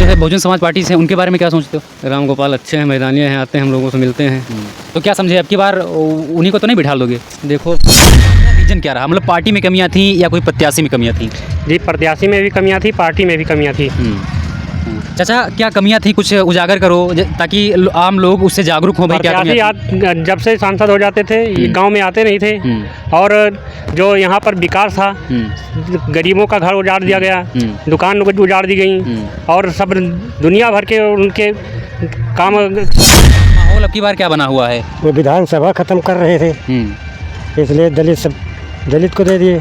है बहुजन समाज पार्टी से, उनके बारे में क्या सोचते हो? राम गोपाल अच्छे हैं, मैदानिया हैं, आते हैं, हम लोगों से मिलते हैं। तो क्या समझे, अब की बार उन्हीं को तो नहीं बिठा लोगे? देखो रीजन क्या रहा, मतलब पार्टी में कमियां थी या कोई प्रत्याशी में कमियां थी? जी, प्रत्याशी में भी कमियां थी, पार्टी में भी कमियां थी। चाचा क्या कमियां थी, कुछ उजागर करो ताकि आम लोग उससे जागरूक हों भाई क्या प्रत्याशी कमियां थी? जब से सांसद हो जाते थे ये गांव में आते नहीं थे, और जो यहाँ पर विकास था, गरीबों का घर उजाड़ दिया गया, दुकान उजाड़ दी गई, और सब दुनिया भर के उनके काम। माहौल अब की बार क्या बना हुआ है? वो विधानसभा खत्म कर रहे थे, इसलिए दलित को दे दिए।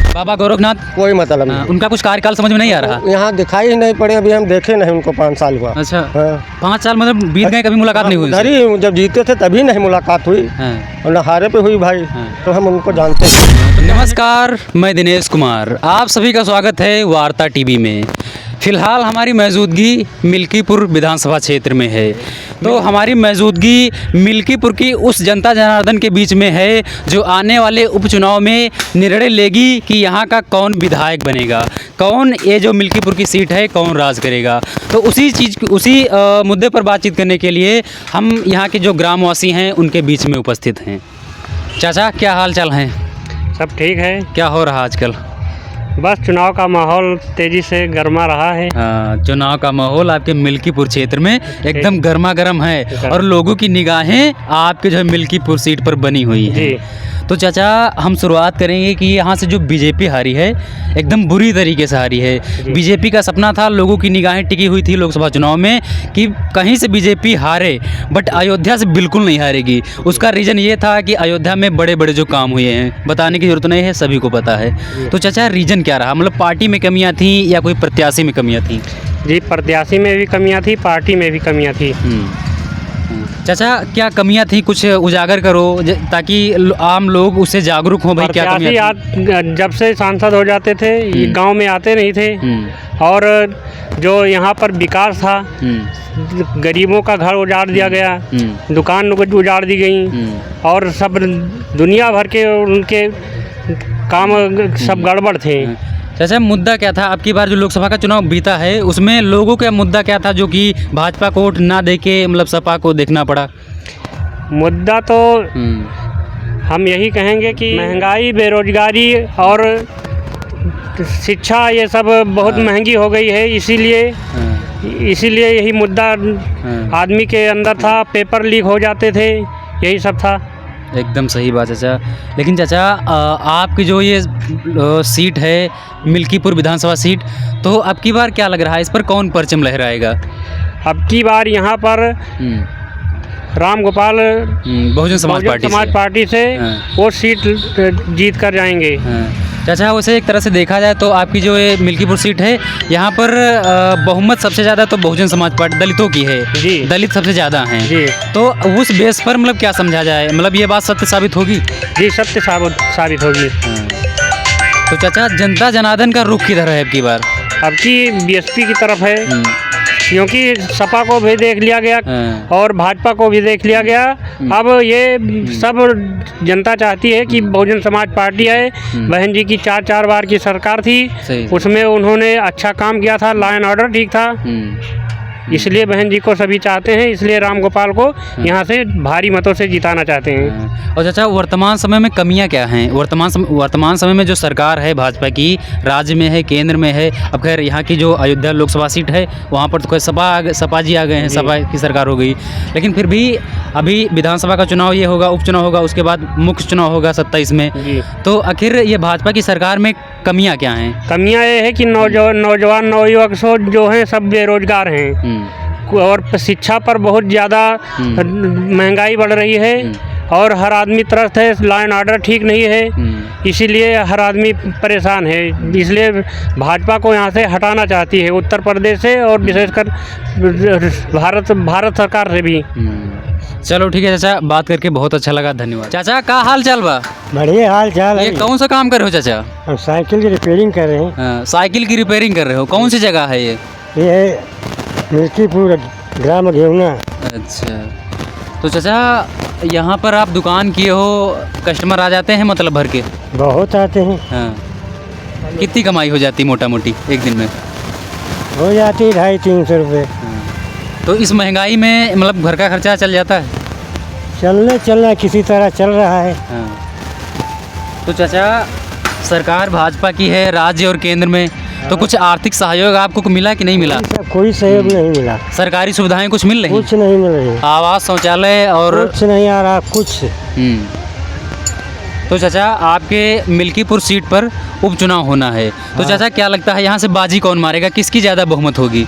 बाबा गोरखनाथ, कोई मतलब नहीं, उनका कुछ कार्यकाल समझ में नहीं आ रहा? यहाँ दिखाई ही नहीं पड़े, अभी हम देखे नहीं उनको, 5 साल हुआ। अच्छा, हाँ। 5 साल मतलब बीत गए, कभी मुलाकात नहीं हुई उधर ही जब जीते थे तभी नहीं मुलाकात हुई, और न हारे पे हुई भाई, तो हम उनको जानते हैं। नमस्कार, मैं दिनेश कुमार, आप सभी का स्वागत है वार्ता टीवी में। फ़िलहाल हमारी मौजूदगी मिल्कीपुर विधानसभा क्षेत्र में है। तो हमारी मौजूदगी मिल्कीपुर की उस जनता जनार्दन के बीच में है जो आने वाले उपचुनाव में निर्णय लेगी कि यहाँ का कौन विधायक बनेगा, कौन ये जो मिल्कीपुर की सीट है कौन राज करेगा। तो उसी मुद्दे पर बातचीत करने के लिए हम यहाँ के जो ग्रामवासी हैं उनके बीच में उपस्थित हैं। चाचा क्या हाल चाल हैं? सब ठीक है। क्या हो रहा आजकल? बस चुनाव का माहौल तेजी से गर्मा रहा है। चुनाव का माहौल आपके मिल्कीपुर क्षेत्र में एकदम गर्मा गर्म है, और लोगों की निगाहें आपके जो है मिल्कीपुर सीट पर बनी हुई हैं। तो चाचा हम शुरुआत करेंगे कि यहाँ से जो बीजेपी हारी है एकदम बुरी तरीके से हारी है। बीजेपी का सपना था, लोगों की निगाहें टिकी हुई थी लोकसभा चुनाव में कि कहीं से बीजेपी हारे, बट अयोध्या से बिल्कुल नहीं हारेगी। उसका रीज़न ये था कि अयोध्या में बड़े बड़े जो काम हुए हैं, बताने की ज़रूरत नहीं है, सभी को पता है। तो चाचा रीज़न क्या रहा, मतलब पार्टी में कमियां थी या कोई प्रत्याशी में कमियां थी? जी, प्रत्याशी में भी कमियां थी, पार्टी में भी कमियां थी। चाचा क्या कमियां थी, कुछ उजागर करो ताकि आम लोग उससे जागरूक हों भाई क्या कमियां थी? जब से सांसद हो जाते थे ये गांव में आते नहीं थे, और जो यहाँ पर विकास था, गरीबों का घर उजाड़ दिया गया, दुकान उजाड़ दी गई, और सब दुनिया भर के उनके काम सब गड़बड़ थे। चाचा मुद्दा क्या था, अब की बार जो लोकसभा का चुनाव बीता है उसमें लोगों का मुद्दा क्या था जो कि भाजपा को वोट ना दे के मतलब सपा को देखना पड़ा? मुद्दा तो हम यही कहेंगे कि महंगाई, बेरोजगारी और शिक्षा ये सब बहुत महंगी हो गई है, इसीलिए यही मुद्दा आदमी के अंदर था। पेपर लीक हो जाते थे, यही सब था। एकदम सही बात चाचा। लेकिन चाचा आपकी जो ये सीट है मिल्कीपुर विधानसभा सीट, तो अब की बार क्या लग रहा है, इस पर कौन परचम लहराएगा? अब की बार यहाँ पर राम गोपाल बहुजन समाज पार्टी से वो सीट जीत कर जाएंगे। चाचा वैसे एक तरह से देखा जाए तो आपकी जो ये मिल्कीपुर सीट है यहाँ पर बहुमत सबसे ज़्यादा तो बहुजन समाज पार्टी दलितों की है जी, दलित सबसे ज़्यादा हैं जी। तो उस बेस पर मतलब क्या समझा जाए, मतलब ये बात सत्य साबित होगी? जी, सत्य साबित होगी। तो चाचा जनता जनार्दन का रुख किधर है अब की बार? अब की बीएसपी की तरफ है, क्योंकि सपा को भी देख लिया गया और भाजपा को भी देख लिया गया। अब ये सब जनता चाहती है कि बहुजन समाज पार्टी है। बहन जी की 4 बार की सरकार थी, उसमें उन्होंने अच्छा काम किया था, लॉ एंड ऑर्डर ठीक था, इसलिए बहन जी को सभी चाहते हैं, इसलिए राम गोपाल को यहाँ से भारी मतों से जिताना चाहते हैं। और चाचा वर्तमान समय में कमियाँ क्या हैं? वर्तमान समय में जो सरकार है भाजपा की, राज्य में है, केंद्र में है, अब खैर यहाँ की जो अयोध्या लोकसभा सीट है वहाँ पर तो कोई सपा जी आ गए हैं, सपा की सरकार हो गई, लेकिन फिर भी अभी विधानसभा का चुनाव ये होगा, उपचुनाव होगा, उसके बाद मुख्य चुनाव होगा 27 में। तो आखिर ये भाजपा की सरकार में कमियाँ क्या हैं? कमियाँ ये है कि नौजवान नवयुवक जो हैं सब बेरोजगार हैं, और शिक्षा पर बहुत ज़्यादा महंगाई बढ़ रही है, और हर आदमी त्रस्त है, लॉ एंड ऑर्डर ठीक नहीं है, इसीलिए हर आदमी परेशान है। इसलिए भाजपा को यहाँ से हटाना चाहती है, उत्तर प्रदेश से, और विशेषकर भारत सरकार से भी। चलो ठीक है चाचा, बात करके बहुत अच्छा लगा, धन्यवाद। चाचा का हाल चाल बा? बढ़िया हाल चाल है। ये कौन सा काम कर रहे हो चाचा? हम साइकिल की रिपेयरिंग कर रहे हैं। साइकिल की रिपेयरिंग कर रहे हो, कौन सी जगह है ये? ये मिल्कीपुर ग्राम घेवना। अच्छा, तो चाचा यहाँ पर आप दुकान किए हो, कस्टमर आ जाते हैं मतलब भर के? बहुत आते हैं। हाँ, कितनी कमाई हो जाती मोटा मोटी एक दिन में? हो जाती 250-300 रुपये। तो इस महंगाई में मतलब घर का खर्चा चल जाता है? चलना किसी तरह चल रहा है। तो चाचा, सरकार भाजपा की है राज्य और केंद्र में, तो कुछ आर्थिक सहयोग आपको मिला कि नहीं मिला? कोई सहयोग नहीं मिला। सरकारी सुविधाएं कुछ मिल रही? कुछ नहीं मिल रही। आवास, शौचालय और कुछ नहीं आ रहा कुछ। तो चाचा, आपके मिल्कीपुर सीट पर उपचुनाव होना है, तो चाचा क्या लगता है यहाँ से बाजी कौन मारेगा, किसकी ज़्यादा बहुमत होगी?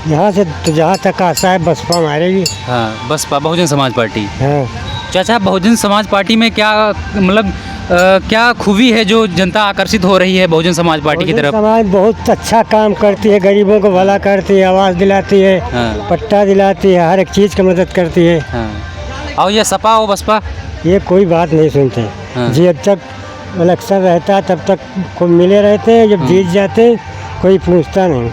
यहाँ से तो जहाँ तक आशा है बसपा मारेगी। हाँ, बसपा, बहुजन समाज पार्टी। हाँ। चाचा, बहुजन समाज पार्टी में क्या मतलब क्या खूबी है जो जनता आकर्षित हो रही है बहुजन समाज पार्टी की तरफ? समाज बहुत अच्छा काम करती है, गरीबों को भला करती है, आवाज़ दिलाती है, हाँ। पट्टा दिलाती है, हर एक चीज़ की मदद करती है। हाँ। और ये सपा और बसपा? ये कोई बात नहीं सुनते। हाँ। जब तक इलेक्शन रहता है तब तक को मिले रहते हैं, जब जीत जाते कोई पूछता नहीं।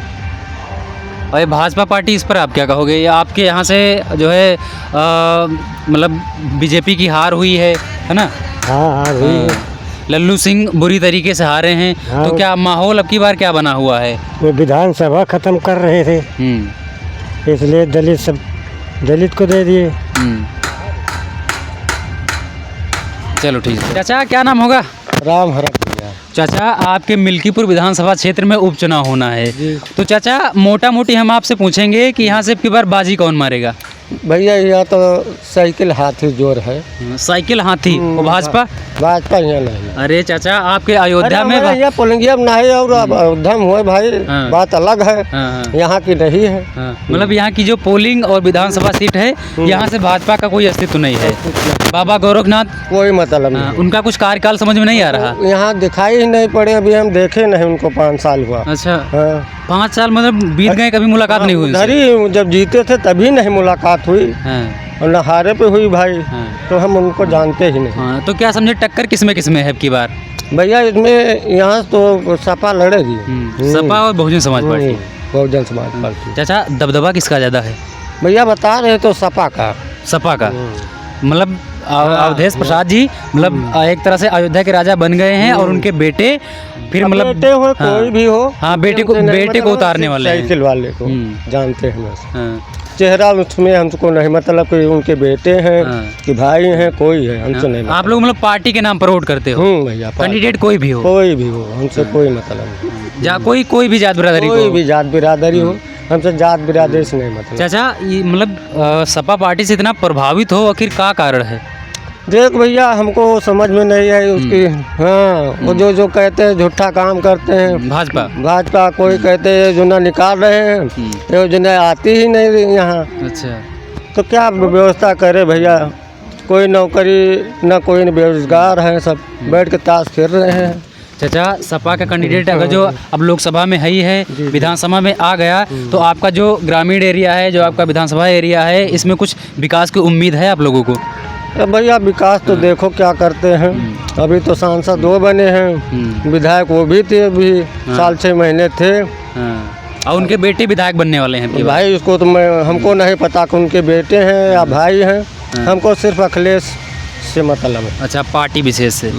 और ये भाजपा पार्टी, इस पर आप क्या कहोगे? ये आपके यहाँ से जो है मतलब बीजेपी की हार हुई है ना? हाँ हुई है। लल्लू सिंह बुरी तरीके से हारे हैं। हाँ। तो क्या माहौल अब की बार क्या बना हुआ है? वो विधानसभा ख़त्म कर रहे थे, इसलिए दलित को दे दिए। चलो ठीक है। चाचा, क्या नाम होगा? राम हरक भैया। चाचा, आपके मिल्कीपुर विधानसभा क्षेत्र में उपचुनाव होना है, तो चाचा मोटा मोटी हम आपसे पूछेंगे कि यहाँ से अब की बार बाजी कौन मारेगा? भैया यहाँ तो साइकिल हाथी जोर है। साइकिल हाथी और भाजपा? भाजपा यहाँ नहीं। अरे चाचा, आपके अयोध्या में यहाँ पोलंगिया में नहीं और अयोध्या में हुए भाई। हाँ। बात अलग है। हाँ। यहाँ की नहीं है। मतलब यहाँ की जो पोलिंग और विधानसभा सीट है, यहाँ से भाजपा का कोई अस्तित्व नहीं है। बाबा गोरखनाथ, कोई मतलब नहीं। उनका कुछ कार्यकाल समझ में नहीं आ रहा? यहाँ दिखाई ही नहीं पड़े, अभी हम देखे नहीं उनको 5 साल हुआ। अच्छा। हाँ। 5 साल मतलब बीत गए, कभी मुलाकात नहीं हुई? उधर ही जब जीते थे तभी नहीं मुलाकात हुई। हाँ। और नहारे पे हुई भाई। हाँ। तो हम उनको जानते ही नहीं। हाँ, तो क्या समझे, टक्कर किसमें है अब की बार? भैया इसमें यहाँ तो सपा लड़ेगी। सपा और बहुजन समाज पार्टी। बहुजन समाज पार्टी। चाचा, दबदबा किसका ज़्यादा है? भैया बता रहे तो सपा का। सपा का मतलब अवधेश प्रसाद जी मतलब एक तरह से अयोध्या के राजा बन गए हैं, और उनके बेटे फिर मतलब बेटे हो कोई भी हो। हाँ, बेटे को उतारने वाले हैं। साइकिल वाले को जानते हैं बस। हाँ। चेहरा उसमें हमको नहीं मतलब कि उनके बेटे हैं कि भाई हैं, कोई है हमसे नहीं। आप लोग मतलब पार्टी के नाम पर वोट करते हो? भैया, कैंडिडेट कोई भी हो? कोई भी हो, हमसे कोई मतलब नहीं। कोई भी जात बिरादरी को? कोई भी जात बिरादरी हो, हमसे जात बिरादरी से नहीं मतलब। चाचा, ये मतलब सपा पार्टी से इतना प्रभावित हो, आखिर क्या कारण है? देख भैया, हमको समझ में नहीं आई उसकी। हाँ, वो जो कहते हैं झूठा काम करते हैं। भाजपा कोई कहते हैं योजना निकाल रहे हैं, योजना आती ही नहीं यहाँ। अच्छा। तो क्या व्यवस्था करे भैया? कोई नौकरी न, कोई बेरोजगार है, सब बैठ के ताश खेल रहे हैं। चाचा, सपा का कैंडिडेट अगर जो अब लोकसभा में है ही है, विधानसभा में आ गया, तो आपका जो ग्रामीण एरिया है, जो आपका विधानसभा एरिया है, इसमें कुछ विकास की उम्मीद है आप लोगों को? भैया विकास तो देखो क्या करते हैं। अभी तो सांसद 2 बने हैं, विधायक वो भी थे, अभी साल 6 महीने थे। और उनके बेटे विधायक बनने वाले हैं भाई। उसको तो हमको नहीं पता कि उनके बेटे हैं या भाई हैं। हमको सिर्फ अखिलेश से मतलब है। अच्छा, पार्टी विशेष से?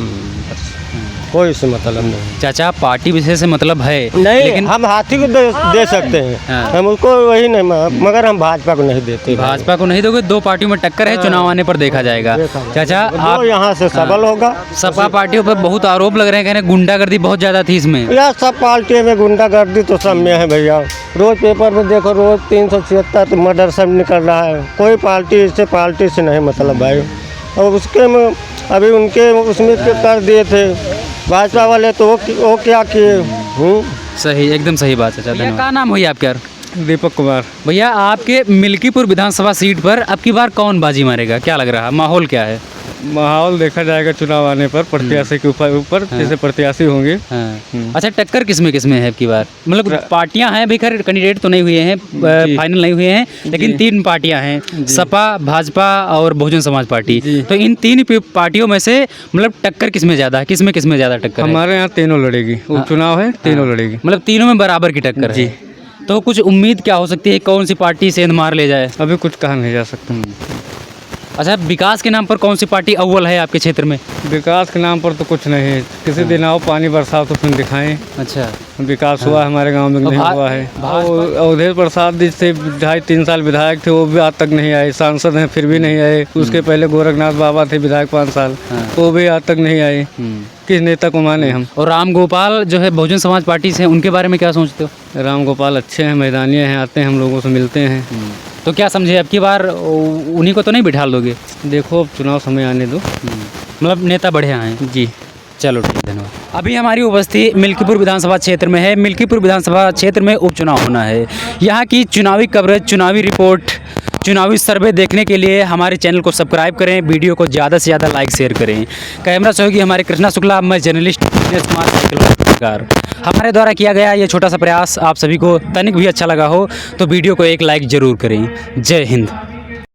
कोई से मतलब नहीं। चाचा, पार्टी विशेष से मतलब है नहीं, लेकिन हम हाथी को दे सकते हैं। हाँ। हम उसको वही नहीं, मगर हम भाजपा को नहीं देते। भाजपा को नहीं दोगे? 2 पार्टियों में टक्कर है, चुनाव आने पर देखा जाएगा। चाचा, आप यहाँ से सबल होगा। सपा पार्टियों पर बहुत आरोप लग रहे हैं, कह रहे हैं गुंडागर्दी बहुत ज़्यादा थी इसमें। यार सब पार्टियों में गुंडागर्दी तो सब में है भैया। रोज पेपर में देखो, रोज 376 मर्डर सब निकल रहा है। कोई पार्टी से नहीं मतलब भाई। और उसके में अभी उनके उसमें कर दिए थे भाजपा वाले, तो वो क्या किए? सही, एकदम सही बात है। चाचा, क्या नाम हुई आपका? दीपक कुमार। भैया, आपके मिल्कीपुर विधानसभा सीट पर अब की बार कौन बाजी मारेगा, क्या लग रहा है, माहौल क्या है? माहौल देखा जाएगा चुनाव आने पर, प्रत्याशी के ऊपर जैसे प्रत्याशी होंगे। अच्छा, टक्कर किसमें है अब की बार? मतलब पार्टियां हैं, अभी खैर कैंडिडेट तो नहीं हुए हैं, फाइनल नहीं हुए हैं, लेकिन 3 पार्टियां हैं, सपा, भाजपा और बहुजन समाज पार्टी। तो इन 3 पार्टियों में से मतलब टक्कर किसमें ज़्यादा है, किसमें ज़्यादा टक्कर? हमारे यहाँ तीनों लड़ेगी, उपचुनाव है, तीनों लड़ेगी। मतलब तीनों में बराबर की टक्कर है। तो कुछ उम्मीद क्या हो सकती है, कौन सी पार्टी सेंध मार ले जाए? अभी कुछ कहा नहीं जा सकता। अच्छा, विकास के नाम पर कौन सी पार्टी अव्वल है आपके क्षेत्र में? विकास के नाम पर तो कुछ नहीं है, किसी दिन आओ पानी बरसाओ तो फिर दिखाएं अच्छा, विकास हुआ हमारे गांव में और नहीं हुआ है। अवधेश प्रसाद जी से 2.5-3 साल विधायक थे, वो भी आज तक नहीं आए। सांसद हैं फिर भी नहीं आए। उसके पहले गोरखनाथ बाबा थे विधायक 5 साल, वो भी आज तक नहीं आए। किस नेता को माने हम? और राम गोपाल जो है बहुजन समाज पार्टी से, उनके बारे में क्या सोचते हो? राम गोपाल अच्छे हैं, मैदानी हैं, आते हैं हम लोगों से मिलते हैं। तो क्या समझे, अब की बार उन्हीं को तो नहीं बिठा लोगे? देखो अब चुनाव समय आने दो। मतलब नेता बढ़िया हैं जी। चलो ठीक है, धन्यवाद। अभी हमारी उपस्थिति मिल्कीपुर विधानसभा क्षेत्र में है। मिल्कीपुर विधानसभा क्षेत्र में उपचुनाव होना है। यहाँ की चुनावी कवरेज, चुनावी रिपोर्ट, चुनावी सर्वे देखने के लिए हमारे चैनल को सब्सक्राइब करें, वीडियो को ज़्यादा से ज़्यादा लाइक शेयर करें। कैमरा सहयोगी हमारे कृष्णा शुक्ला, मैं जर्नलिस्ट दिनेश कुमार साइकिल। हमारे द्वारा किया गया ये छोटा सा प्रयास आप सभी को तनिक भी अच्छा लगा हो तो वीडियो को एक लाइक ज़रूर करें। जय हिंद।